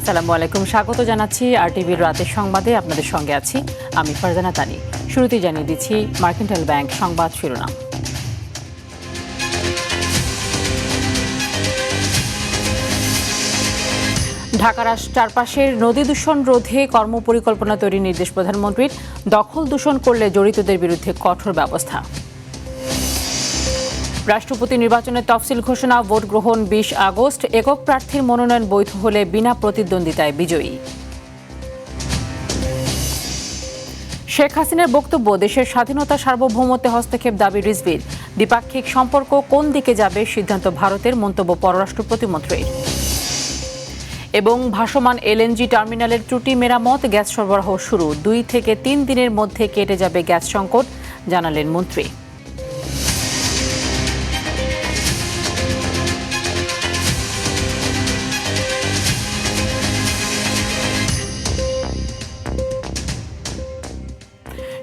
আসসালামু আলাইকুম, স্বাগত জানাচ্ছি আরটিভির রাতের সংবাদে। আপনাদের সঙ্গে আছি আমি ফারজানা তানি। শুরুতেই জানিয়ে দিচ্ছি মার্কেন্টাইল ব্যাংক সংবাদ শিরোনাম। ঢাকার চারপাশের নদী দূষণ রোধে কর্মপরিকল্পনা তৈরির নির্দেশ প্রধানমন্ত্রীর। দখল দূষণ করলে জড়িতদের বিরুদ্ধে কঠোর ব্যবস্থা। রাষ্ট্রপতি নির্বাচনের তফসিল ঘোষণা, ভোট গ্রহণ 20 আগস্ট। একক প্রার্থীর মনোনয়ন বৈধ হলে বিনা প্রতিদ্বন্দ্বিতায় বিজয়ী। শেখ হাসিনার বক্তব্য, দেশের স্বাধীনতা সার্বভৌমত্বে হস্তক্ষেপ দাবি রিজভীর। দ্বিপাক্ষিক সম্পর্ক কোন দিকে যাবে সিদ্ধান্ত ভারতের, মন্তব্য পররাষ্ট্র প্রতিমন্ত্রীর। এবং ভাসমান এলএনজি টার্মিনালের ত্রুটি মেরামত, গ্যাস সরবরাহ শুরু। 2 থেকে 3 দিনের মধ্যে কেটে যাবে গ্যাস সংকট, জানালেন মন্ত্রী।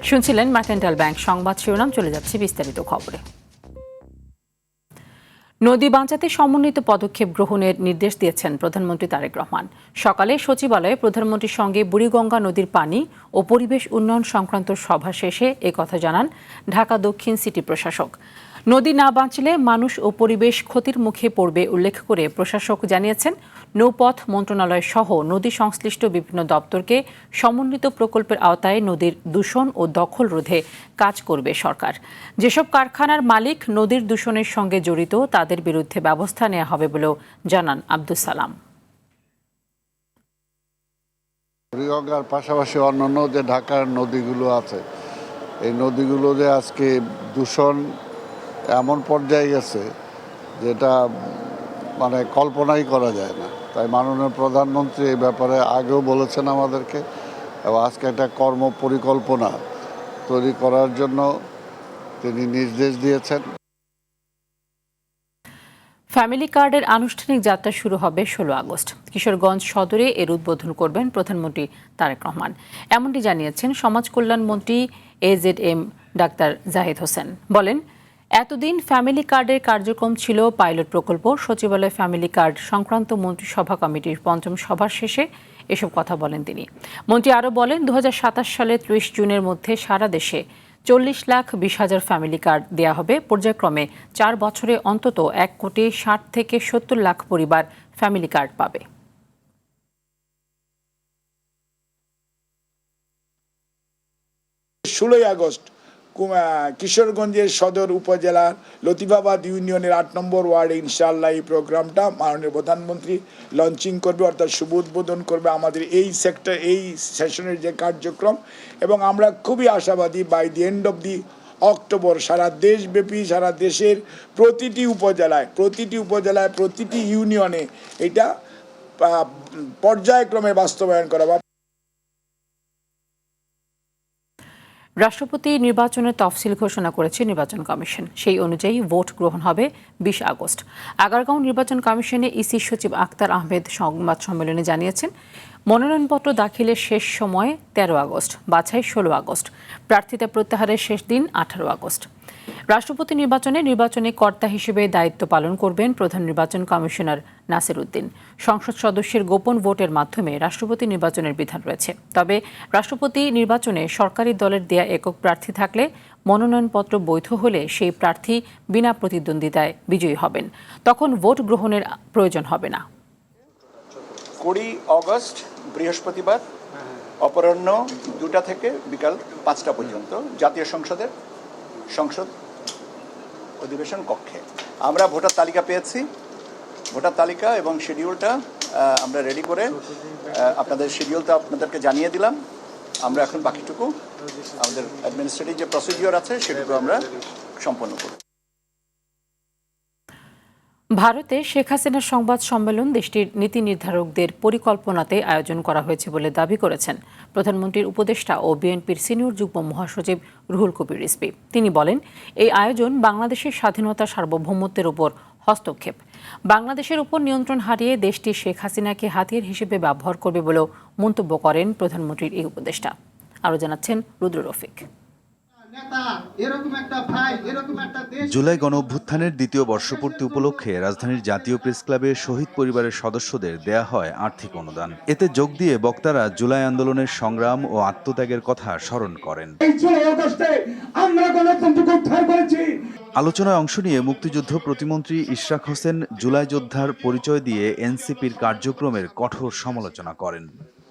শুনছিলেন মার্কেন্টাইল ব্যাংক সংবাদ শিরোনাম। চলে যাচ্ছে বিস্তারিত খবরে। নদী বাঁচাতে সমন্বিত পদক্ষেপ গ্রহণের নির্দেশ দিয়েছেন প্রধানমন্ত্রী তারেক রহমান। সকালে সচিবালয়ে প্রধানমন্ত্রীর সঙ্গে বুড়িগঙ্গা নদীর পানি ও পরিবেশ উন্নয়ন সংক্রান্ত সভা শেষে একথা জানান ঢাকা দক্ষিণ সিটি প্রশাসক। নদী না বাঁচলে মানুষ ও পরিবেশ ক্ষতির মুখে পড়বে উল্লেখ করে প্রশাসক জানিয়েছেন, নৌপথ মন্ত্রণালয় সহ নদী সংশ্লিষ্ট বিভিন্ন দপ্তরকে সমন্বিত প্রকল্পের আওতায় নদীর দূষণ ও দখল রোধে কাজ করবে সরকার। যেসব কারখানার মালিক নদীর দূষণের সঙ্গে জড়িত তাদের বিরুদ্ধে ব্যবস্থা নেওয়া হবে বলেও জানান আব্দুস সালাম। বুড়িগঙ্গার পাশাপাশি অন্যান্য যে ঢাকার নদীগুলো আছে, এই নদীগুলো যে আজকে দূষণ এমন পর্যায়ে গেছে যেটা মানে কল্পনাই করা যায় না। তাই মাননীয় প্রধানমন্ত্রী এই ব্যাপারে আগেও বলেছেন আমাদেরকে, এবং আজকে একটা কর্ম পরিকল্পনা তৈরি করার জন্য তিনি নির্দেশ দিয়েছেন। ফ্যামিলি কার্ডের আনুষ্ঠানিক যাত্রা শুরু হবে 16 আগস্ট। কিশোরগঞ্জ সদরে এর উদ্বোধন করবেন প্রধানমন্ত্রী তারেক রহমান। এমনটি জানিয়েছেন সমাজ কল্যাণ মন্ত্রী AZM ডাক্তার জাহিদ হোসেন। বলেন, এতদিন ফ্যামিলি কার্ডের কার্যক্রম ছিল পাইলট প্রকল্প। সচিবালয় ফ্যামিলি কার্ড সংক্রান্ত মন্ত্রিসভা কমিটির 5ম সভার শেষে এসব কথা বলেন তিনি। মন্ত্রী আরও বলেন, 2027 সালে 30 জুনের মধ্যে সারা দেশে 40,20,000 ফ্যামিলি কার্ড দেয়া হবে। পর্যায়ক্রমে 4 বছরে অন্তত 1,60 থেকে 70 লাখ পরিবার ফ্যামিলি কার্ড পাবে। 16 আগস্ট কিশোরগঞ্জের সদর উপজেলার লতিফাবাদ ইউনিয়নের 8 নম্বর ওয়ার্ডে ইনশাআল্লাহ এই প্রোগ্রামটা মাননীয় প্রধানমন্ত্রী লঞ্চিং করবে, অর্থাৎ শুভ উদ্বোধন করবে আমাদের এই সেক্টর, এই সেশনের যে কার্যক্রম। এবং আমরা খুবই আশাবাদী by the end of the October সারা দেশব্যাপী, সারা দেশের প্রতিটি উপজেলায়, প্রতিটি ইউনিয়নে এটা পর্যায়ক্রমে বাস্তবায়ন করা। রাষ্ট্রপতি নির্বাচনের তফসিল ঘোষণা করেছে নির্বাচন কমিশন। সেই অনুযায়ী ভোট গ্রহণ হবে 20 আগস্ট। আগারগাঁও নির্বাচন কমিশনে ইসি সচিব আক্তার আহমেদ সংবাদ সম্মেলনে জানিয়েছেন, মনোনয়নপত্র দাখিলের শেষ সময় 13 আগস্ট, বাছাই 16 আগস্ট, প্রার্থিতা প্রত্যাহারের শেষ দিন 18 আগস্ট। রাষ্ট্রপতি নির্বাচনে কর্তা হিসেবে দায়িত্ব পালন করবেন প্রধান নির্বাচন কমিশনার নাসির উদ্দিন। সংসদ সদস্যের গোপন ভোটের মাধ্যমে রাষ্ট্রপতি নির্বাচনের বিধান রয়েছে। তবে রাষ্ট্রপতি নির্বাচনে সরকারি দলের দেয়া একক প্রার্থী থাকলে মনোনয়নপত্র বৈধ হলে সেই প্রার্থী বিনা প্রতিদ্বন্দ্বিতায় বিজয়ী হবেন। তখন ভোট গ্রহণের প্রয়োজন হবে না। 20 আগস্ট বৃহস্পতিবার অপরাহ্ন 2টা থেকে বিকাল 5টা পর্যন্ত জাতীয় সংসদ অধিবেশন কক্ষে আমরা ভোটার তালিকা পেয়েছি। ভোটার তালিকা এবং শিডিউলটা আমরা রেডি করে আপনাদের শিডিউলটা আপনাদেরকে জানিয়ে দিলাম। আমরা এখন বাকিটুকু আমাদের অ্যাডমিনিস্ট্রেটিভ যে প্রসিডিওর আছে সেটুকু আমরা সম্পন্ন করব। ভারতে শেখ হাসিনার সংবাদ সম্মেলন দেশটির নীতি নির্ধারকদের পরিকল্পনাতে আয়োজন করা হয়েছে বলে দাবি করেছেন প্রধানমন্ত্রীর উপদেষ্টা ও বিএনপির সিনিয়র যুগ্ম মহাসচিব রুহুল কবির রিজভী। তিনি বলেন, এই আয়োজন বাংলাদেশের স্বাধীনতা সার্বভৌমত্বের উপর হস্তক্ষেপ। বাংলাদেশের উপর নিয়ন্ত্রণ হারিয়ে দেশটি শেখ হাসিনাকে হাতিয়ার হিসেবে ব্যবহার করবে বলেও মন্তব্য করেন প্রধানমন্ত্রীর এই উপদেষ্টা। আরও জানাচ্ছেন রুদ্র রফিক। জুলাই গণঅভ্যুত্থানের দ্বিতীয় বর্ষপূর্তি উপলক্ষে রাজধানীর জাতীয় প্রেস ক্লাবে শহীদ পরিবারের সদস্যদের দেয়া হয় আর্থিক অনুদান। এতে যোগ দিয়ে বক্তারা জুলাই আন্দোলনের সংগ্রাম ও আত্মত্যাগের কথা স্মরণ করেন। আলোচনায় অংশ নিয়ে মুক্তিযুদ্ধ প্রতিমন্ত্রী ইশরাক হোসেন জুলাই যোদ্ধার পরিচয় দিয়ে এনসিপির কার্যক্রমের কঠোর সমালোচনা করেন।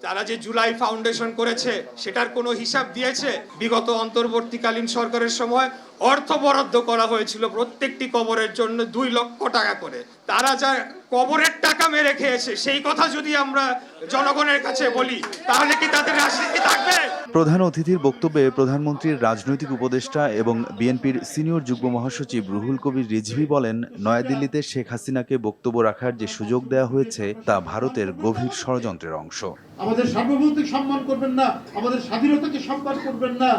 তারা যে জুলাই ফাউন্ডেশন করেছে সেটার কোনো হিসাব দিয়েছে? বিগত অন্তর্বর্তীকালীন সরকারের সময় অর্থ বরাদ্দ করা হয়েছিল প্রত্যেকটি কবরের জন্য 2 লক্ষ টাকা করে। তারা যা কবরের টাকা মেরে খেয়েছে সেই কথা যদি আমরা জনগণের কাছে বলি তাহলে কি তাদের রাজনীতি থাকবে? প্রধান অতিথির বক্তব্যে প্রধানমন্ত্রীর রাজনৈতিক উপদেষ্টা এবং বিএনপির সিনিয়র যুগ্ম মহাসচিব রুহুল কবির রিজভী বলেন, নয়াদিল্লিতে শেখ হাসিনাকে বক্তব্য রাখার যে সুযোগ দেওয়া হয়েছে তা ভারতের গভীর ষড়যন্ত্রের অংশ। আমাদের সার্বভৌমত্ব সম্মান করবেন না, আমাদের স্বাধীনতাকে সম্মান করবেন না।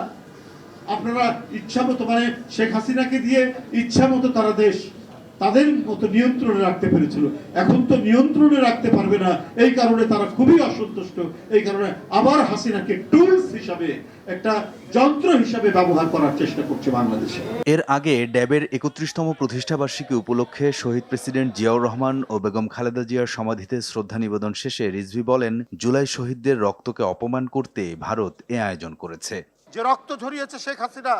আপনারা ইচ্ছা মতো মানে শেখ হাসিনাকে দিয়ে ইচ্ছা মতো তারা দেশ তাদের মতো নিয়ন্ত্রণে রাখতে পেরেছিল, এখন তো নিয়ন্ত্রণে রাখতে পারবে না। এই কারণে তারা খুবই অসন্তুষ্ট। এই কারণে আবার হাসিনাকে টুলস হিসাবে, একটা যন্ত্র হিসাবে ব্যবহার করার চেষ্টা করছে বাংলাদেশে। এর আগে ড্যাবের 31তম প্রতিষ্ঠাবার্ষিকী উপলক্ষে শহীদ প্রেসিডেন্ট জিয়াউর রহমান ও বেগম খালেদা জিয়ার সমাধিতে শ্রদ্ধা নিবেদন শেষে রিজভী বলেন, জুলাই শহীদদের রক্তকে অপমান করতে ভারত এ আয়োজন করেছে। যে রক্ত ঝরিয়েছে শেখ হাসিনা,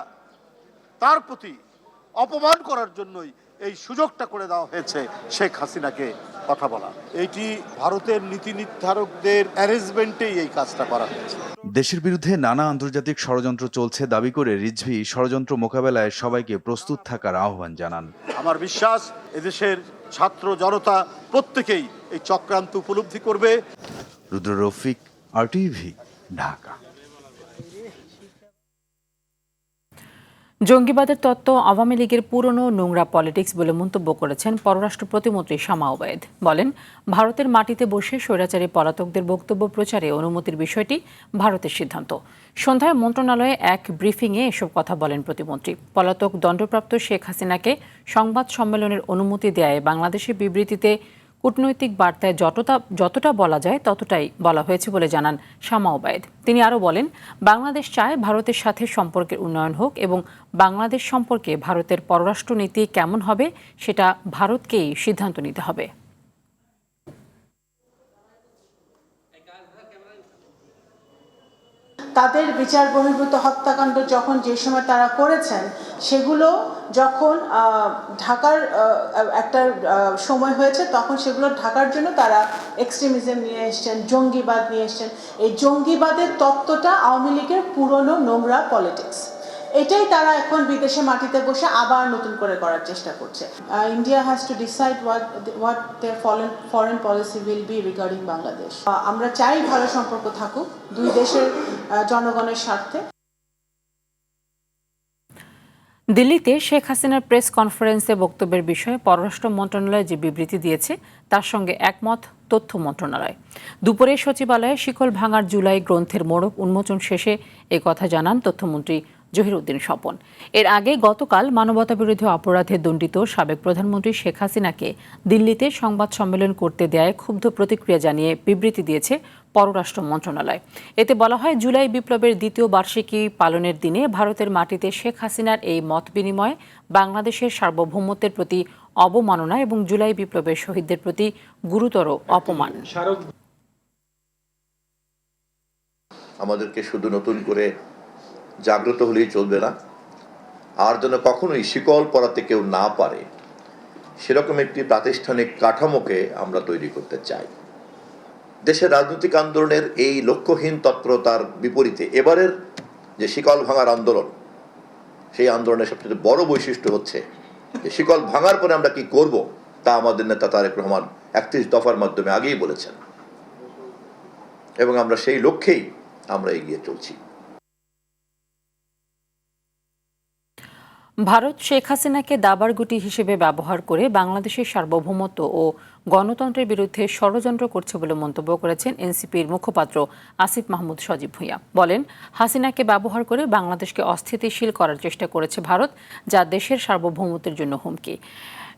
তার প্রতি অপমান করার জন্যই এই সুযোগটা করে দেওয়া হয়েছে শেখ হাসিনাকে কথা বলা। এইটি ভারতের নীতি নির্ধারকদের অ্যারেঞ্জমেন্টেই এই কাজটা করা হয়েছে। দেশের বিরুদ্ধে নানা আন্তর্জাতিক ষড়যন্ত্র চলছে দাবি করে রিজভী ষড়যন্ত্র মোকাবেলায় সবাইকে প্রস্তুত থাকার আহ্বান জানান। আমার বিশ্বাস এদেশের ছাত্র জনতা প্রত্যেকেই এই চক্রান্ত উপলব্ধি করবে। রুদ্র রফিক, RTV, ঢাকা। জঙ্গিবাদের তত্ত্ব আওয়ামী লীগের পুরনো নোংরা পলিটিক্স বলে মন্তব্য করেছেন পররাষ্ট্র প্রতিমন্ত্রী শামা ওবায়েদ। বলেন, ভারতের মাটিতে বসে স্বৈরাচারী পলাতকদের বক্তব্য প্রচারে অনুমতির বিষয়টি ভারতের সিদ্ধান্ত। সন্ধ্যায় মন্ত্রণালয়ে এক ব্রিফিংয়ে এসব কথা বলেন প্রতিমন্ত্রী। পলাতক দণ্ডপ্রাপ্ত শেখ হাসিনাকে সংবাদ সম্মেলনের অনুমতি দেয় বাংলাদেশের বিবৃতিতে কূটনৈতিক বার্তায় যতটা বলা যায় ততটাই বলা হয়েছে বলে জানান শামা ওবায়েদ। তিনি আরও বলেন, বাংলাদেশ চায় ভারতের সাথে সম্পর্কের উন্নয়ন হোক এবং বাংলাদেশ সম্পর্কে ভারতের পররাষ্ট্রনীতি কেমন হবে সেটা ভারতকেই সিদ্ধান্ত নিতে হবে। তাদের বিচার বহির্ভূত হত্যাকাণ্ড যখন যে সময় তারা করেছেন সেগুলো যখন ঢাকার একটা সময় হয়েছে তখন সেগুলো ঢাকার জন্য তারা এক্সট্রিমিজম নিয়ে এসছেন, জঙ্গিবাদ নিয়ে এসছেন। এই জঙ্গিবাদের তত্ত্বটা আওয়ামী লীগের পুরনো নোংরা পলিটিক্স, এটাই তারা এখন বিদেশে মাটিতে বসে আবার নতুন করে করার চেষ্টা করছে। India has to decide what their foreign policy will be regarding Bangladesh. আমরা চাই ভালো সম্পর্ক থাকুক দুই দেশের জনগণের স্বার্থে। দিল্লিতে শেখ হাসিনার প্রেস কনফারেন্সে বক্তব্যের বিষয়ে পররাষ্ট্র মন্ত্রণালয় যে বিবৃতি দিয়েছে তার সঙ্গে একমত তথ্য মন্ত্রণালয়। দুপুরে সচিবালয়ে শিকল ভাঙার জুলাই গ্রন্থের মোড়ক উন্মোচন শেষে কথা জানান তথ্যমন্ত্রী জহিরউদ্দিন স্বপন। এর আগে গতকাল মানবতাবিরোধী অপরাধে দণ্ডিত সাবেক প্রধানমন্ত্রী শেখ হাসিনাকে দিল্লিতে সংবাদ সম্মেলন করতে দেয় ক্ষুব্ধ প্রতিক্রিয়া জানিয়ে বিবৃতি দিয়েছে পররাষ্ট্র মন্ত্রণালয়। এতে বলা হয়, জুলাই বিপ্লবের দ্বিতীয় বার্ষিকী পালনের দিনে ভারতের মাটিতে শেখ হাসিনার এই মত বিনিময় বাংলাদেশের সার্বভৌমত্বের প্রতি অবমাননা এবং জুলাই বিপ্লবের শহীদদের প্রতি গুরুতর অপমান। আমাদেরকে শুধু নতুন করে জাগ্রত হলেই চলবে না, আর যেন কখনোই শিকল পরাতে কেউ না পারে সেরকম একটি প্রাতিষ্ঠানিক কাঠামোকে আমরা তৈরি করতে চাই। দেশের রাজনৈতিক আন্দোলনের এই লক্ষ্যহীন তৎপরতার বিপরীতে এবারের যে শিকল ভাঙার আন্দোলন, সেই আন্দোলনের সবচেয়ে বড় বৈশিষ্ট্য হচ্ছে যে শিকল ভাঙার পরে আমরা কি করব তা আমাদের নেতা তারেক রহমান 31 দফার মাধ্যমে আগেই বলেছেন এবং আমরা সেই লক্ষ্যেই আমরা এগিয়ে চলছি। ভারত শেখ হাসিনাকে দাবার গুটি হিসেবে ব্যবহার করে বাংলাদেশের সার্বভৌমত্ব ও গণতন্ত্রের বিরুদ্ধে ষড়যন্ত্র করছে বলে মন্তব্য করেছেন এনসিপির মুখপাত্র আসিফ মাহমুদ সজীব ভূঁইয়া। বলেন, হাসিনাকে ব্যবহার করে বাংলাদেশকে অস্থিতিশীল করার চেষ্টা করেছে ভারত, যা দেশের সার্বভৌমত্বের জন্য হুমকি।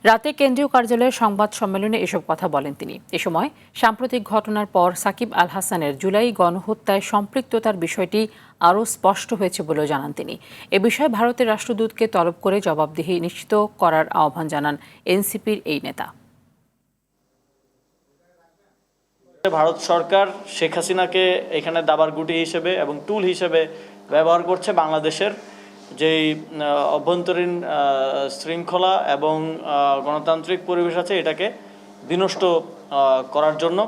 রাতে কেন্দ্রীয় কার্যালয়ের সংবাদ সম্মেলনে এসব কথা বলেন তিনি। এ সময় সাম্প্রতিক ঘটনার পর সাকিব আল হাসানের জুলাই গণহত্যায় সম্পৃক্ততার বিষয়টি আরও স্পষ্ট হয়েছে বলেও জানান তিনি। এ বিষয়ে ভারতের রাষ্ট্রদূতকে তলব করে জবাবদিহি নিশ্চিত করার আহ্বান জানান এনসিপির এই নেতা। ভারত সরকার শেখ হাসিনাকে এখানে দাবার গুটি হিসেবে এবং টুল হিসেবে ব্যবহার করছে বাংলাদেশের যেই অভ্যন্তরীণ শৃঙ্খলা এবং গণতান্ত্রিক পরিবেশ আছে এটাকে বিনষ্ট করার জন্য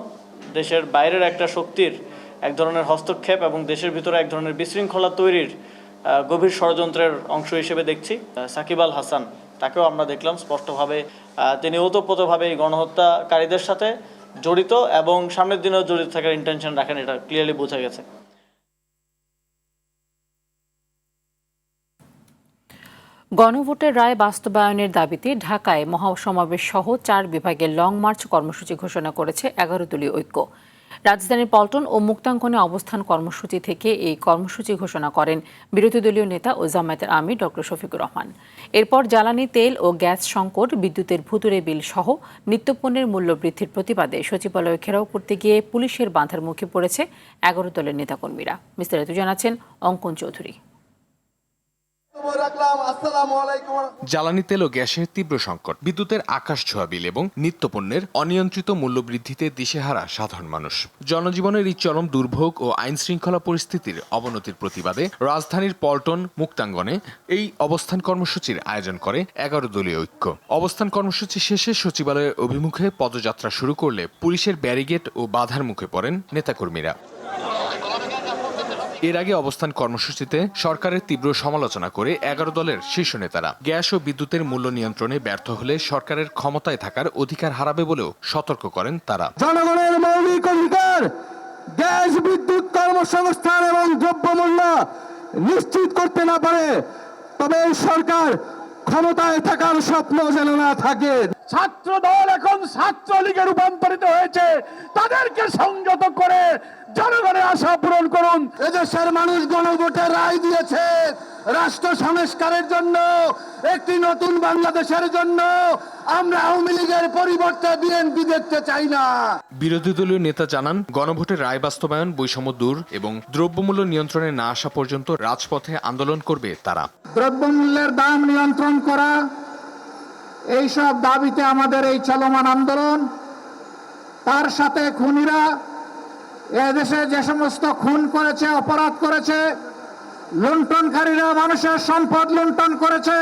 দেশের বাইরের একটা শক্তির এক ধরনের হস্তক্ষেপ এবং দেশের ভিতরে এক ধরনের বিশৃঙ্খলা তৈরির গভীর ষড়যন্ত্রের অংশ হিসেবে দেখছি। সাকিব আল হাসান তাকেও আমরা দেখলাম স্পষ্টভাবে তিনি ওতপ্রোতভাবে এই গণহত্যাকারীদের সাথে জড়িত এবং সামনের দিনেও জড়িত থাকার ইন্টেনশন রাখেন, এটা ক্লিয়ারলি বোঝা গেছে। গণভোটের রায় বাস্তবায়নের দাবিতে ঢাকায় মহাসমাবেশ সহ 4 বিভাগের লং মার্চ কর্মসূচি ঘোষণা করেছে 11 দলীয় ঐক্য। রাজধানীর পল্টন ও মুক্তাঙ্গনে অবস্থান কর্মসূচি থেকে এই কর্মসূচি ঘোষণা করেন বিরোধী দলীয় নেতা ও জামায়াতের আমির ডক্টর শফিকুর রহমান। এরপর জ্বালানি তেল ও গ্যাস সংকট, বিদ্যুতের ভুতুড়ে বিল সহ নিত্যপণ্যের মূল্য বৃদ্ধির প্রতিবাদে সচিবালয় ঘেরাও করতে গিয়ে পুলিশের বাধার মুখে পড়েছে 11 দলের নেতাকর্মীরা। বিস্তারিত জানাচ্ছেন অঙ্কন চৌধুরী। জ্বালানি তেল ও গ্যাসের তীব্র সংকট, বিদ্যুতের আকাশ ছোঁয়া বিল এবং নিত্যপণ্যের অনিয়ন্ত্রিত মূল্যবৃদ্ধিতে দিশেহারা সাধারণ মানুষ। জনজীবনের এই চরম দুর্ভোগ ও আইন শৃঙ্খলা পরিস্থিতির অবনতির প্রতিবাদে রাজধানীর পল্টন মুক্তাঙ্গনে এই অবস্থান কর্মসূচির আয়োজন করে 11 দলীয় ঐক্য। অবস্থান কর্মসূচি শেষে সচিবালয়ের অভিমুখে পদযাত্রা শুরু করলে পুলিশের ব্যারিকেড ও বাধার মুখে পড়েন নেতাকর্মীরা। এর আগে অবস্থান কর্মসূচিতে সরকারের তীব্র সমালোচনা করে 11 দলের শীর্ষ নেতারা গ্যাস ও বিদ্যুতের মূল্য নিয়ন্ত্রণে ব্যর্থ হলে সরকারের ক্ষমতায় থাকার অধিকার হারাবে বলেও সতর্ক করেন তারা। জনগণের মৌলিক অধিকার গ্যাস, বিদ্যুৎ, কর্মসংস্থান এবং দ্রব্যমূল্য নিশ্চিত করতে না পারে তবে এই সরকার ক্ষমতায় থাকার স্বপ্ন যেন না থাকে। ছাত্র দল এখন ছাত্রলীগে রূপান্তরিত হয়েছে, তাদেরকে সংযত করে জনগণের আশা পূরণ করুন। এদেশের মানুষ গণভোটের রায় দিয়েছে রাষ্ট্র সংস্কারের জন্য, একটি নতুন বাংলাদেশের জন্য। আমরা আওয়ামী লীগের পরিবর্তে বিএনপি দেখতে চাই না। বিরোধী দলীয় নেতা জানান, গণভোটের রায় বাস্তবায়ন, বৈষম্য দূর এবং দ্রব্যমূল্য নিয়ন্ত্রণে না আসা পর্যন্ত রাজপথে আন্দোলন করবে তারা। দ্রব্যমূল্যের দাম নিয়ন্ত্রণ করা, এইসব দাবিতে আমাদের এই চলমান আন্দোলন। তার সাথে খুনিরা এদেশে যে সমস্ত খুন করেছে, অপরাধ করেছে, লুণ্ঠনকারীরা মানুষের সম্পদ লুণ্ঠন করেছে,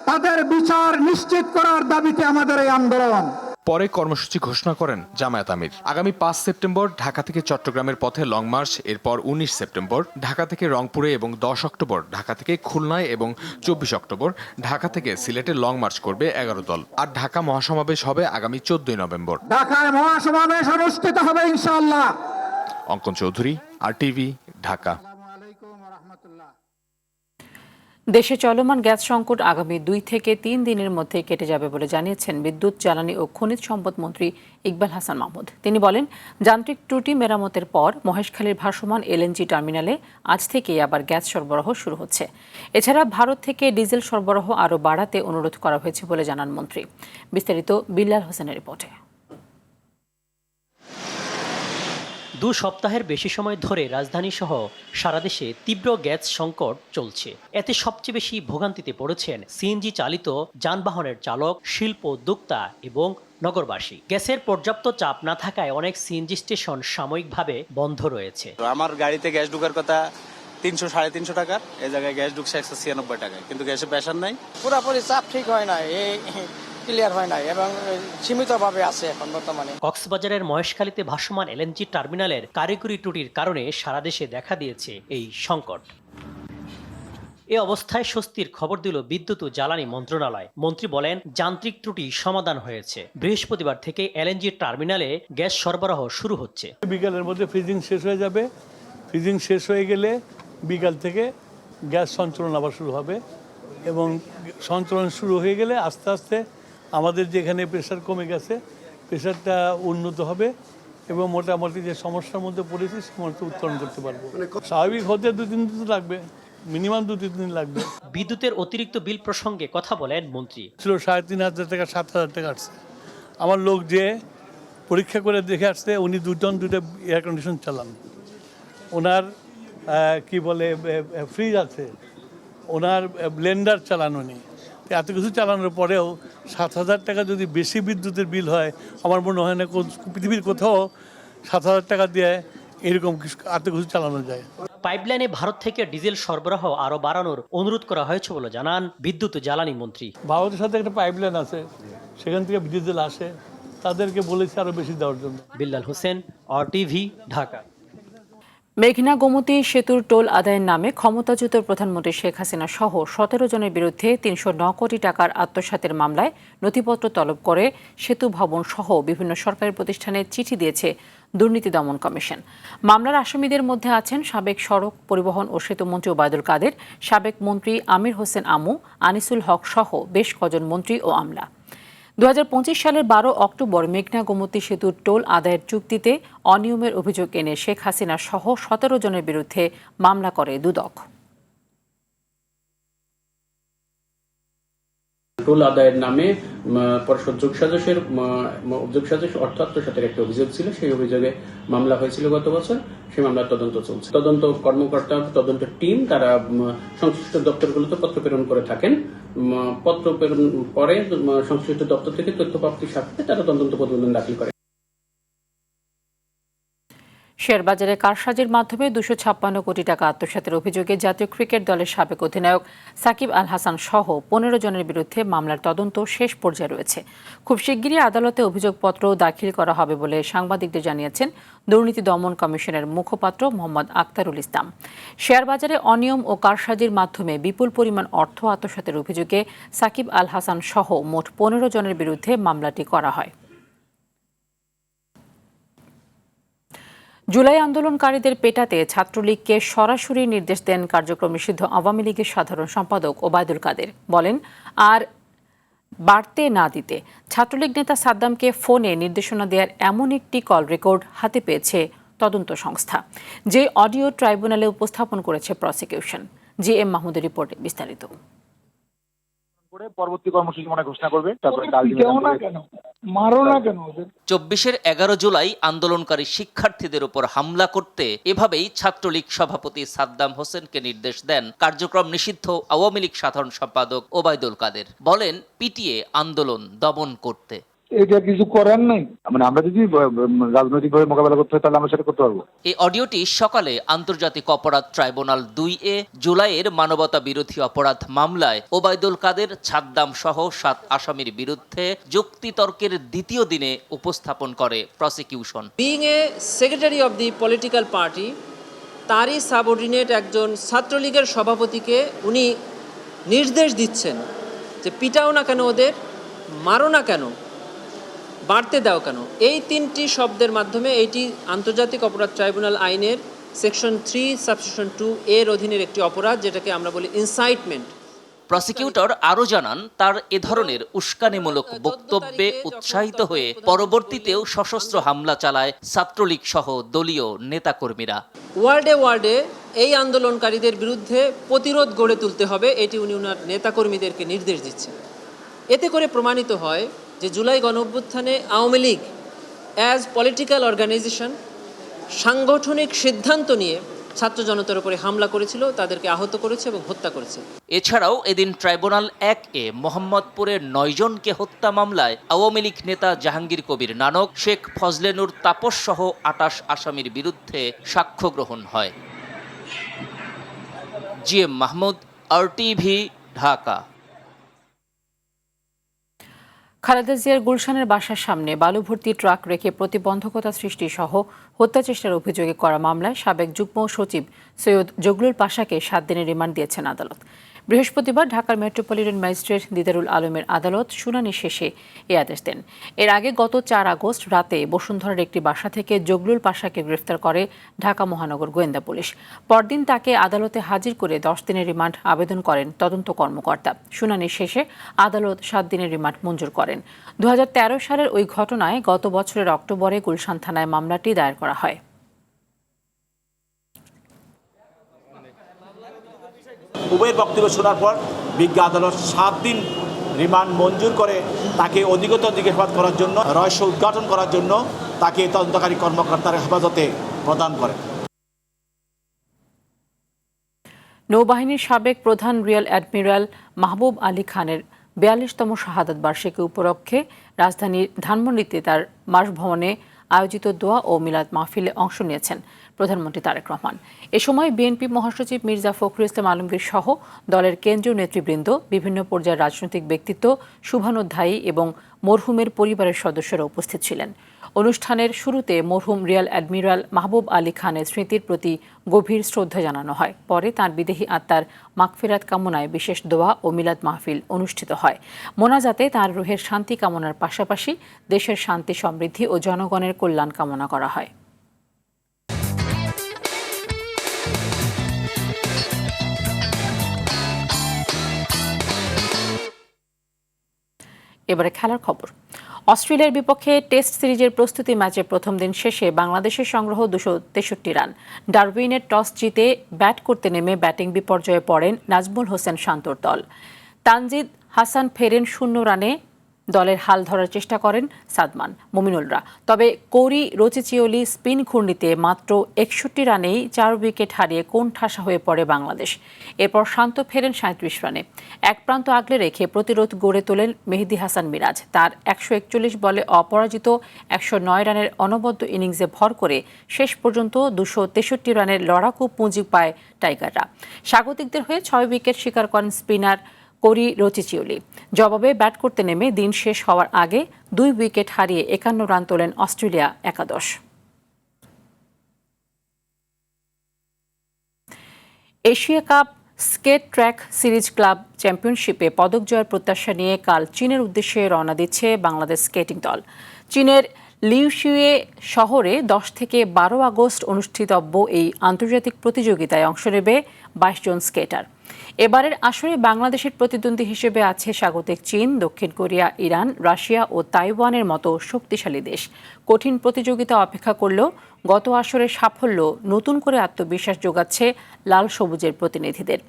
তাদের বিচার নিশ্চিত করার দাবিতে আমাদের এই আন্দোলন। পরে কর্মসূচি ঘোষণা করেন জামায়াত আমির। আগামী 5 সেপ্টেম্বর ঢাকা থেকে চট্টগ্রামের পথে লং মার্চ, এরপর 19 সেপ্টেম্বর ঢাকা থেকে রংপুরে এবং 10 অক্টোবর ঢাকা থেকে খুলনায় এবং 24 অক্টোবর ঢাকা থেকে সিলেটে লং মার্চ করবে 11 দল। আর ঢাকা মহাসমাবেশ হবে আগামী 14 নভেম্বর। ঢাকায় মহাসমাবেশ অনুষ্ঠিত হবে ইনশাআল্লাহ। অঙ্কন চৌধুরী, RTV, ঢাকা। দেশে চলমান গ্যাস সংকট আগামী 2 থেকে 3 দিনের মধ্যে কেটে যাবে বলে জানিয়েছেন বিদ্যুৎ, জ্বালানি ও খনিজ সম্পদ মন্ত্রী ইকবাল হাসান মাহমুদ। তিনি বলেন, যান্ত্রিক ত্রুটি মেরামতের পর মহেশখালীর ভাসমান LNG টার্মিনালে আজ থেকেই আবার গ্যাস সরবরাহ শুরু হচ্ছে। এছাড়া ভারত থেকে ডিজেল সরবরাহ আরও বাড়াতে অনুরোধ করা হয়েছে বলে জানান মন্ত্রী। বিস্তারিত বিল্লাল হোসেনের রিপোর্টে। 2 সপ্তাহের বেশি সময় ধরে রাজধানী সহ সারা দেশে তীব্র গ্যাস সংকট চলছে। এতে সবচেয়ে বেশি ভোগান্তিতে পড়েছেন সিএনজি চালিত যানবাহনের চালক, শিল্প উদ্যোক্তা এবং নগরবাসী। গ্যাসের পর্যাপ্ত চাপ না থাকায় অনেক সিএনজি স্টেশন সাময়িকভাবে বন্ধ রয়েছে। আমার গাড়িতে গ্যাস ঢোকার কথা 300-350 টাকার, এই জায়গায় গ্যাস ঢুকছে 196 টাকায়, কিন্তু গ্যাসের প্রেশার নাই। পুরোপুরি চাপ ঠিক হয় না, ক্লিয়ার হয় না এবং সীমিতভাবে আছে এখন বর্তমানে। কক্সবাজারের মহেশখালীতে ভাসমান LNG টার্মিনালের কারিগরি ত্রুটির কারণে সারা দেশে দেখা দিয়েছে এই সংকট। এ অবস্থায় স্বস্তির খবর দিল বিদ্যুৎ ও জ্বালানি মন্ত্রণালয়। মন্ত্রী বলেন, যান্ত্রিক ত্রুটি সমাধান হয়েছে। বৃহস্পতিবার থেকে LNG টার্মিনালে গ্যাস সরবরাহ শুরু হচ্ছে। বিকালের মধ্যে ফ্রিজিং শেষ হয়ে যাবে। ফ্রিজিং শেষ হয়ে গেলে বিকাল থেকে গ্যাস সঞ্চালন আবার শুরু হবে এবং সঞ্চালন শুরু হয়ে গেলে আস্তে আস্তে আমাদের যেখানে প্রেশার কমে গেছে প্রেশারটা উন্নত হবে এবং মোটামুটি যে সমস্যার মধ্যে পড়েছি সমস্যা উত্তরণ করতে পারবো। স্বাভাবিক হতে 2-3 দিন লাগবে। মিনিমাম 2-3 দিন লাগবে। বিদ্যুতের অতিরিক্ত বিল প্রসঙ্গে কথা বলেন মন্ত্রী। ছিল 3,500 টাকা 7,000 টাকা আসছে। আমার লোক যে পরীক্ষা করে দেখে আসছে, উনি দুটা এয়ার কন্ডিশন চালান, ওনার কি বলে ফ্রিজ আছে, ওনার ব্লেন্ডার চালান উনি। এত কিছু চালানোর পরেও 7,000 টাকা যদি বেশি বিদ্যুতের বিল হয়, আমার মনে হয় না পৃথিবীর কোথাও 7,000 টাকা দিয়ে এরকম এত কিছু চালানো যায়। পাইপলাইনে ভারত থেকে ডিজেল সরবরাহ আরও বাড়ানোর অনুরোধ করা হয়েছে বলে জানান বিদ্যুৎ ও জ্বালানি মন্ত্রী। ভারতের সাথে একটা পাইপলাইন আছে, সেখান থেকে ডিজেল আসে, তাদেরকে বলেছে আরও বেশি দেওয়ার জন্য। বিল্লাল হোসেন, RTV, ঢাকা। মেঘনা গোমতী সেতুর টোল আদায়ের নামে ক্ষমতাচ্যুত প্রধানমন্ত্রী শেখ হাসিনা সহ 17 জনের বিরুদ্ধে 309 কোটি টাকার আত্মসাতের মামলায় নথিপত্র তলব করে সেতু ভবন সহ বিভিন্ন সরকারি প্রতিষ্ঠানে চিঠি দিয়েছে দুর্নীতি দমন কমিশন। মামলার আসামিদের মধ্যে আছেন সাবেক সড়ক পরিবহন ও সেতুমন্ত্রী ওবায়দুল কাদের, সাবেক মন্ত্রী আমির হোসেন আমু, আনিসুল হক সহ বেশ কজন মন্ত্রী ও আমলা। 2025 সালের 12 অক্টোবর মেঘনা গোমতী সেতুর টোল আদায়ের চুক্তিতে অনিয়মের অভিযোগ এনে শেখ হাসিনা সহ 17 জনের বিরুদ্ধে মামলা করে দুদক। টোল আদায়ের নামে পরিষদ যোগ সাজস অর্থ আত্মসাতের একটা অভিযোগ ছিল, সেই অভিযোগে মামলা হয়েছিল গত বছর। সেই মামলার তদন্ত চলছে। তদন্ত কর্মকর্তা, তদন্ত টিম তারা সংশ্লিষ্ট দপ্তরগুলোতে পত্র প্রেরণ করে থাকেন। পত্র প্রেরণ পরে সংশ্লিষ্ট দপ্তর থেকে তথ্য প্রাপ্তির সাথে তারা তদন্ত প্রতিবেদন দাখিল করে। শেয়ারবাজারে কারসাজির মাধ্যমে 256 কোটি টাকা আত্মসাতের অভিযোগে জাতীয় ক্রিকেট দলের সাবেক অধিনায়ক সাকিব আল হাসান সহ 15 জনের বিরুদ্ধে মামলার তদন্ত শেষ পর্যায়ে রয়েছে। খুব শিগগিরই আদালতে অভিযোগপত্র দাখিল করা হবে বলে সাংবাদিকদের জানিয়েছেন দুর্নীতি দমন কমিশনের মুখপাত্র মোহাম্মদ আক্তারুল ইসলাম। শেয়ারবাজারে অনিয়ম ও কারসাজির মাধ্যমে বিপুল পরিমাণ অর্থ আত্মসাতের অভিযোগে সাকিব আল হাসান সহ মোট 15 জনের বিরুদ্ধে মামলাটি করা হয়। জুলাই আন্দোলনকারীদের পেটাতে ছাত্রলীগকে সরাসরি নির্দেশ দেন কার্যক্রম নিষিদ্ধ আওয়ামী লীগের সাধারণ সম্পাদক ওবায়দুল কাদের। বলেন, আর বাড়তে না দিতে ছাত্রলীগ নেতা সাদ্দামকে ফোনে নির্দেশনা দেওয়ার এমন একটি কল রেকর্ড হাতে পেয়েছে তদন্ত সংস্থা, যে অডিও ট্রাইব্যুনালে উপস্থাপন করেছে প্রসিকিউশন। GM মাহমুদের রিপোর্টে বিস্তারিত। পরবর্তী কর্মসূচি ঘোষণা করবে। 24-এর 11 জুলাই আন্দোলনকারী শিক্ষার্থীদের উপর হামলা করতে এভাবেই ছাত্রলীগ সভাপতি সাদ্দাম হোসেনকে নির্দেশ দেন কার্যক্রম নিষিদ্ধ আওয়ামী লীগ সাধারণ সম্পাদক ওবায়দুল কাদের। বলেন, পিটিয়ে আন্দোলন দমন করতে। এটা কিছু করার নাই, মানে আমরা যদি রাজনৈতিকভাবে মোকাবেলা করতে হয় তাহলে আমরা সেটা করতে পারবো। এই অডিওটি সকালে আন্তর্জাতিক অপরাধ ট্রাইব্যুনাল 2-এ জুলাইয়ের মানবতা বিরোধী অপরাধ মামলায় ওবায়দুল কাদের, সাদ্দাম সহ 7 আসামির বিরুদ্ধে যুক্তিতর্কের দ্বিতীয় দিনে উপস্থাপন করে prosecution. Being a secretary of the political party, তারই সাবঅর্ডিনেট একজন ছাত্রলীগের সভাপতিকে উনি নির্দেশ দিচ্ছেন যে পিটাও না কেন, ওদের মারো না কেন, বাড়তে দাও কেন। এই 3টি শব্দের মাধ্যমে এইটি আন্তর্জাতিক অপরাধ ট্রাইব্যুনাল আইনের সেকশন 3 সাবসেকশন 2 এর অধীনের একটি অপরাধ, যেটাকে আমরা বলি ইনসাইটমেন্ট। প্রসিকিউটর আরও জানান, তার এ ধরনের উস্কানিমূলক বক্তব্যে উৎসাহিত হয়ে পরবর্তীতেও সশস্ত্র হামলা চালায় ছাত্রলীগ সহ দলীয় নেতাকর্মীরা। ওয়ার্ডে এই আন্দোলনকারীদের বিরুদ্ধে প্রতিরোধ গড়ে তুলতে হবে, এটি উনি ওনার নেতাকর্মীদেরকে নির্দেশ দিচ্ছেন। এতে করে প্রমাণিত হয় যে জুলাই গণঅভ্যুত্থানে Awami League as political organization সাংগঠনিক সিদ্ধান্ত নিয়ে ছাত্র জনতার উপরে হামলা করেছিল, তাদেরকে আহত করেছে এবং হত্যা করেছে। এছাড়াও এদিন ট্রাইব্যুনাল 1-এ মোহাম্মদপুরের 9 জনকে হত্যা মামলায় আওয়ামী লীগ নেতা জাহাঙ্গীর কবির নানক, শেখ ফজলে নূর তাপস সহ 28 আসামির বিরুদ্ধে সাক্ষ্য গ্রহণ হয়। GM Mahmud, RTV, Dhaka. খালেদা জিয়ার গুলশানের বাসার সামনে বালু ভর্তি ট্রাক রেখে প্রতিবন্ধকতা সৃষ্টি সহ হত্যা চেষ্টার অভিযোগে করা মামলায় সাবেক যুগ্ম সচিব সৈয়দ জগলুল পাশাকে 7 দিনের রিমান্ড দিয়েছেন আদালত। বৃহস্পতিবার ঢাকার মেট্রোপলিটন ম্যাজিস্ট্রেট দিদারুল আলমের আদালত শুনানি শেষে এ আদেশ দেন। এর আগে গত 4 আগস্ট রাতে বসুন্ধরার একটি বাসা থেকে জগলুল পাশাকে গ্রেফতার করে ঢাকা মহানগর গোয়েন্দা পুলিশ। পরদিন তাকে আদালতে হাজির করে 10 দিনের রিমান্ড আবেদন করেন তদন্ত কর্মকর্তা। শুনানি শেষে আদালত 7 দিনের রিমান্ড মঞ্জুর করেন। 2013 সালের ওই ঘটনায় গত বছরের অক্টোবরে গুলশান থানায় মামলাটি দায়ের করা হয়। উভয়ের বক্তব্য শোনার পর বিজ্ঞ আদালত 7 দিন রিমান্ড মঞ্জুর করে তাকে অধিকতর জিজ্ঞাসাবাদ করার জন্য, রহস্য উদ্ঘাটন করার জন্য তাকে তদন্তকারী কর্মকর্তার হেফাজতে প্রদান করে। নৌবাহিনীর সাবেক প্রধান রিয়ার অ্যাডমিরাল মাহবুব আলী খানের 42তম শাহাদাত বার্ষিকী উপলক্ষে রাজধানীর ধানমন্ডিতে তার বাসভবনে আয়োজিত দোয়া ও মিলাদ মাহফিলে অংশ নিয়েছেন প্রধানমন্ত্রী তারেক রহমান। এ সময় বিএনপি মহাসচিব মির্জা ফখরুল ইসলাম আলমগীর সহ দলের কেন্দ্রীয় নেতৃবৃন্দ, বিভিন্ন পর্যায়ের রাজনৈতিক ব্যক্তিত্ব, শুভানুধ্যায়ী এবং মরহুমের পরিবারের সদস্যরা উপস্থিত ছিলেন। অনুষ্ঠানের শুরুতে মরহুম রিয়ার অ্যাডমিরাল মাহবুব আলী খানের স্মৃতির প্রতি গভীর শ্রদ্ধা জানানো হয়। পরে তাঁর বিদেহী আত্মার মাগফিরাত কামনায় বিশেষ দোয়া ও মিলাদ মাহফিল অনুষ্ঠিত হয়। মোনাজাতে তাঁর রুহের শান্তি কামনার পাশাপাশি দেশের শান্তি, সমৃদ্ধি ও জনগণের কল্যাণ কামনা করা হয়। এবারে খেলার খবর। অস্ট্রেলিয়ার বিপক্ষে টেস্ট সিরিজের প্রস্তুতি ম্যাচের প্রথম দিন শেষে বাংলাদেশের সংগ্রহ 263 রান। ডারউইনের টস জিতে ব্যাট করতে নেমে ব্যাটিং বিপর্যয়ে পড়েন নাজমুল হোসেন শান্তর দল। তানজিদ হাসান ফেরেন 0 রানে দলের হাল ধরার চেষ্টা করেন সাদমান, মুমিনুলরা। তবে কোরি রচিচিওলি স্পিন ঘূর্ণিতে মাত্র 61 রানেই 4 উইকেট হারিয়ে কোণঠাসা হয়ে পড়ে বাংলাদেশ। এরপর শান্ত ফেরেন 37 রানে। এক প্রান্ত আগলে রেখে প্রতিরোধ গড়ে তোলেন মেহেদী হাসান মিরাজ। তার 141 বলে অপরাজিত 109 রানের অনবদ্য ইনিংসে ভর করে শেষ পর্যন্ত 263 রানের লড়াকু পুঁজি পায় টাইগাররা। স্বাগতিকদের হয়ে 6 উইকেট শিকার করেন স্পিনার কোরি রচিচিওলি। জবাবে ব্যাট করতে নেমে দিন শেষ হওয়ার আগে 2 উইকেট হারিয়ে 51 রান তোলেন অস্ট্রেলিয়া একাদশ। এশিয়া কাপ স্কেট ট্র্যাক সিরিজ ক্লাব চ্যাম্পিয়নশিপে পদক জয়ের প্রত্যাশা নিয়ে কাল চীনের উদ্দেশ্যে রওনা দিচ্ছে বাংলাদেশ স্কেটিং দল। চীনের লিউশিয়ে শহরে 10 থেকে 12 আগস্ট অনুষ্ঠিতব্য এই আন্তর্জাতিক প্রতিযোগিতায় অংশ নেবে 22 জন স্কেটার। এবারের আসরে বাংলাদেশের প্রতিদ্বন্দ্বী হিসেবে আছে স্বাগতিক চীন, দক্ষিণ কোরিয়া, ইরান, রাশিয়া ও তাইওয়ানের মতো শক্তিশালী দেশ। কঠিন প্রতিযোগিতা অপেক্ষা করলেও গত আসরের সাফল্য নতুন করে আত্মবিশ্বাস যোগাচ্ছে লাল সবুজের প্রতিনিধিদের।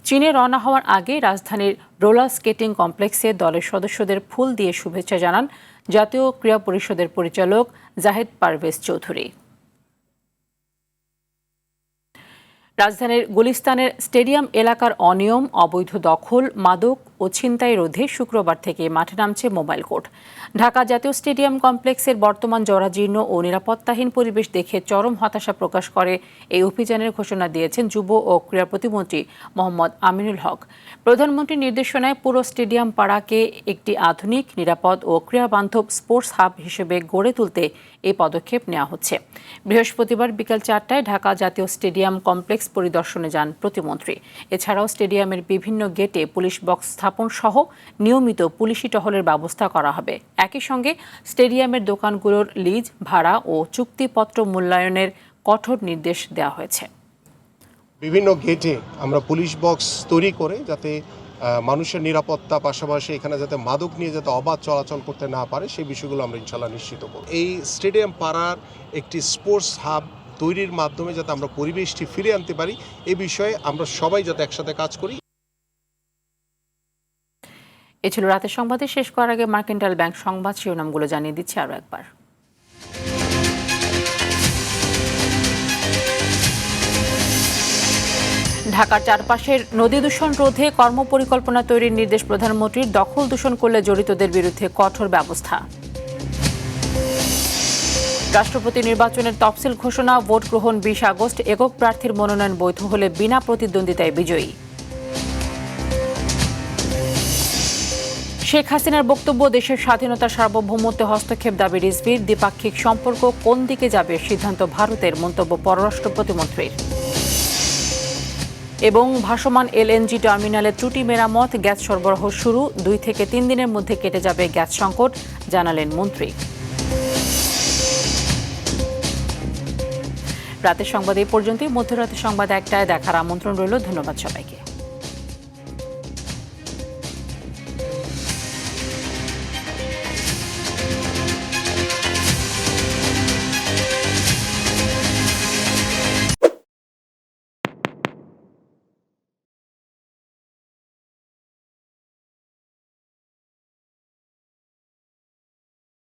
চীনে রওনা হওয়ার আগে রাজধানীর রোলার স্কেটিং কমপ্লেক্সে দলের সদস্যদের ফুল দিয়ে শুভেচ্ছা জানান জাতীয় ক্রীড়া পরিষদের পরিচালক জাহেদ পারভেজ চৌধুরী। রাজধানীর গুলিস্তানের স্টেডিয়াম এলাকার অনিয়ম, অবৈধ দখল, মাদক ও ছিনতাই রোধে শুক্রবার থেকে মাঠে নামছে মোবাইল কোর্ট। ঢাকা জাতীয় স্টেডিয়াম কমপ্লেক্সের বর্তমান জরাজীর্ণ ও নিরাপত্তাহীন পরিবেশ দেখে চরম হতাশা প্রকাশ করে এই অভিযানের ঘোষণা দিয়েছেন যুব ও ক্রীড়া প্রতিমন্ত্রী মোহাম্মদ আমিনুল হক। প্রধানমন্ত্রীর নির্দেশনায় পুরো স্টেডিয়াম পাড়াকে একটি আধুনিক, নিরাপদ ও ক্রীড়াবান্ধব স্পোর্টস হাব হিসেবে গড়ে তুলতে এই পদক্ষেপ নেওয়া হচ্ছে। বৃহস্পতিবার বিকেল 4টায় ঢাকা জাতীয় স্টেডিয়াম কমপ্লেক্স পরিদর্শনে যান প্রতিমন্ত্রী। এছাড়াও স্টেডিয়ামের বিভিন্ন গেটে পুলিশ বক্স স্থাপন সহ নিয়মিত পুলিশি টহলের ব্যবস্থা করা হবে। একই সঙ্গে স্টেডিয়ামের দোকানগুলোর লিজ, ভাড়া ও চুক্তিপত্র মূল্যায়নের কঠোর নির্দেশ দেওয়া হয়েছে। বিভিন্ন গেটে আমরা পুলিশ বক্স তৈরি করে যাতে মানুষের নিরাপত্তা, পাশাপাশি এখানে যাতে মাদক নিয়ে যাতে অবাধ চলাচল করতে না পারে সেই বিষয়গুলো আমরা ইনশাল্লাহ নিশ্চিত করব। এই স্টেডিয়াম পাড়ার একটি স্পোর্টস হাব তৈরির মাধ্যমে যাতে আমরা পরিবেশটি ফিরে আনতে পারি এই বিষয়ে আমরা সবাই যাতে একসাথে কাজ করি। এ ছিল রাতের সংবাদে। শেষ করার আগে মার্কেন্টাইল ব্যাংক সংবাদ শিরোনামগুলো জানিয়ে দিচ্ছি আরও একবার। ঢাকার চারপাশের নদী দূষণ রোধে কর্মপরিকল্পনা তৈরির নির্দেশ প্রধানমন্ত্রীর। দখল দূষণ করলে জড়িতদের বিরুদ্ধে কঠোর ব্যবস্থা। রাষ্ট্রপতি নির্বাচনের তফসিল ঘোষণা, ভোট গ্রহণ 20 আগস্ট। একক প্রার্থীর মনোনয়ন বৈধ হলে বিনা প্রতিদ্বন্দ্বিতায় বিজয়ী। শেখ হাসিনার বক্তব্য, দেশের স্বাধীনতা, সার্বভৌমত্বে হস্তক্ষেপ দাবি রিজভির। দ্বিপাক্ষিক সম্পর্ক কোন দিকে যাবে সিদ্ধান্ত ভারতের, মন্তব্য পররাষ্ট্র প্রতিমন্ত্রীর। এবং ভাসমান এলএনজি টার্মিনালে ত্রুটি মেরামত, গ্যাস সরবরাহ শুরু। 2 থেকে 3 দিনের মধ্যে কেটে যাবে গ্যাস সংকট, জানালেন মন্ত্রী। রাতের সংবাদ এই পর্যন্তই। মধ্যরাতের সংবাদ 1টায় দেখার আমন্ত্রণ রইল। ধন্যবাদ সবাইকে।